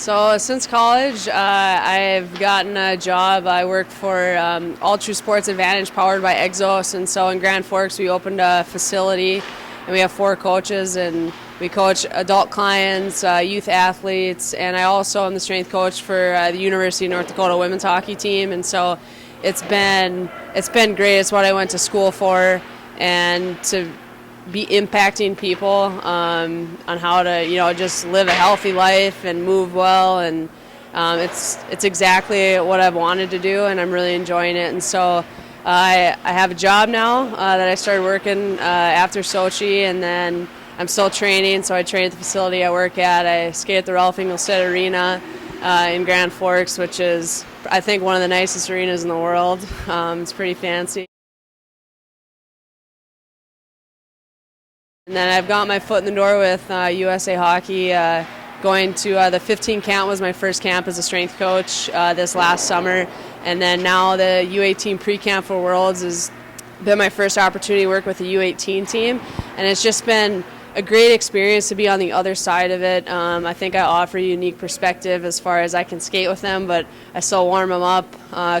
So since college, I've gotten a job. I work for All True Sports Advantage powered by Exos, and so in Grand Forks we opened a facility, and we have 4 coaches, and we coach adult clients, youth athletes, and I also am the strength coach for the University of North Dakota women's hockey team, and so it's been great. It's what I went to school for, and to be impacting people on how to just live a healthy life and move well, and it's exactly what I've wanted to do, and I'm really enjoying it. And so I have a job now that I started working after Sochi, and then I'm still training. So I train at the facility I work at. I skate at the Ralph Engelstad Arena in Grand Forks, which is I think one of the nicest arenas in the world. It's pretty fancy. And then I've got my foot in the door with USA Hockey. Going to the 15 camp was my first camp as a strength coach this last summer. And then now the U18 pre-camp for Worlds has been my first opportunity to work with the U18 team. And it's just been a great experience to be on the other side of it. I think I offer a unique perspective as far as I can skate with them, but I still warm them up,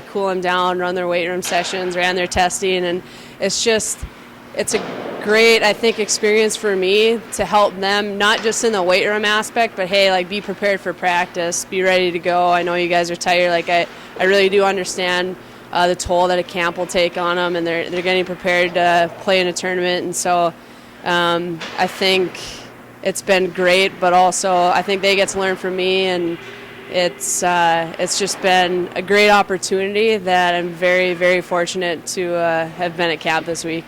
cool them down, run their weight room sessions, ran their testing. And it's a great, I think, experience for me to help them, not just in the weight room aspect, but hey, like, be prepared for practice, be ready to go. I know you guys are tired. Like, I really do understand the toll that a camp will take on them, and they're getting prepared to play in a tournament. And so I think it's been great, but also I think they get to learn from me, and it's just been a great opportunity that I'm very, very fortunate to have been at camp this week.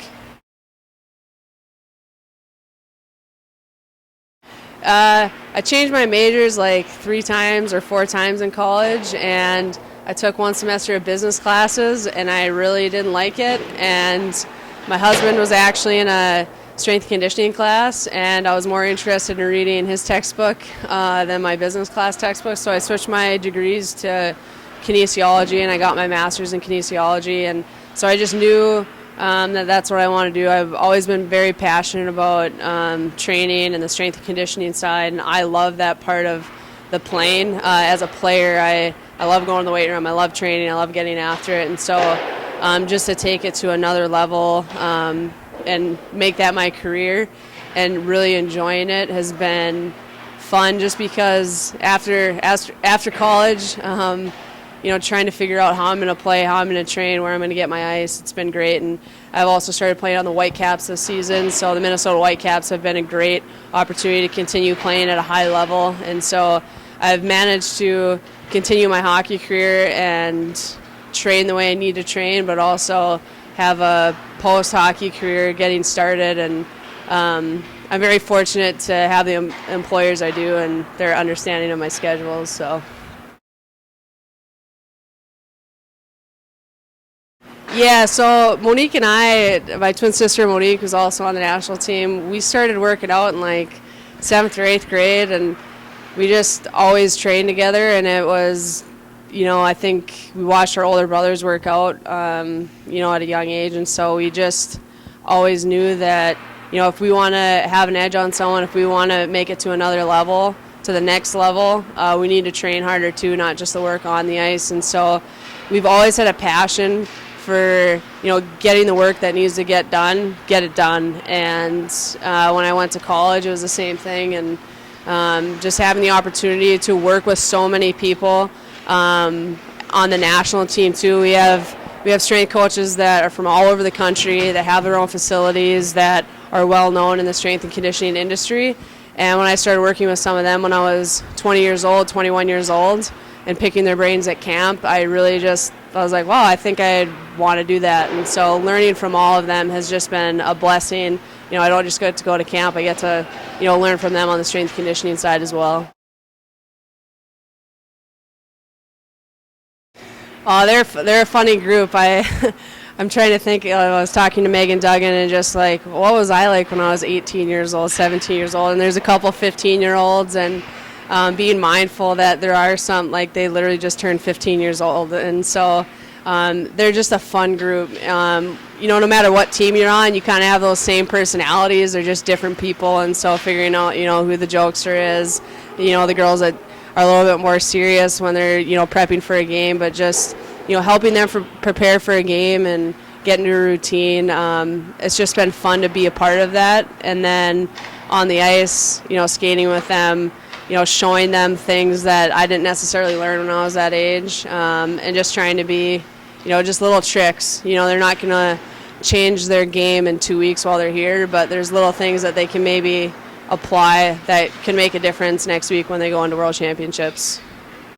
I changed my majors like 3 times or 4 times in college, and I took 1 semester of business classes, and I really didn't like it. And my husband was actually in a strength and conditioning class, and I was more interested in reading his textbook than my business class textbook, so I switched my degrees to kinesiology, and I got my master's in kinesiology. And so I just knew that's what I want to do. I've always been very passionate about training and the strength and conditioning side, and I love that part of the playing. As a player, I love going to the weight room. I love training. I love getting after it. And so just to take it to another level and make that my career and really enjoying it has been fun, just because after college, trying to figure out how I'm going to play, how I'm going to train, where I'm going to get my ice. It's been great, and I've also started playing on the Whitecaps this season, so the Minnesota Whitecaps have been a great opportunity to continue playing at a high level, and so I've managed to continue my hockey career and train the way I need to train, but also have a post-hockey career getting started, and I'm very fortunate to have the employers I do and their understanding of my schedules. So. Yeah, so Monique and I, my twin sister Monique was also on the national team. We started working out in like 7th or 8th grade, and we just always trained together, and it was, I think we watched our older brothers work out, at a young age, and so we just always knew that, if we want to have an edge on someone, if we want to make it to another level, to the next level, we need to train harder too, not just the work on the ice. And so we've always had a passion for getting the work that needs to get it done. And when I went to college, it was the same thing, and just having the opportunity to work with so many people on the national team too. We have strength coaches that are from all over the country, that have their own facilities, that are well known in the strength and conditioning industry. And when I started working with some of them when I was 20 years old, 21 years old, and picking their brains at camp, I was like, wow, I think I'd want to do that. And so learning from all of them has just been a blessing. I don't just get to go to camp, I get to, learn from them on the strength conditioning side as well. Oh, they're a funny group. I'm trying to think. I was talking to Megan Duggan, and just like, what was I like when I was 18 years old, 17 years old? And there's a couple 15-year-olds, and being mindful that there are some, like, they literally just turned 15 years old, and so they're just a fun group. No matter what team you're on, you kind of have those same personalities. They're just different people, and so figuring out, who the jokester is, the girls that are a little bit more serious when they're, prepping for a game, but just, helping them prepare for a game and get into a routine. It's just been fun to be a part of that. And then on the ice, skating with them, showing them things that I didn't necessarily learn when I was that age, and just trying to be, just little tricks. They're not going to change their game in 2 weeks while they're here, but there's little things that they can maybe apply that can make a difference next week when they go into World Championships.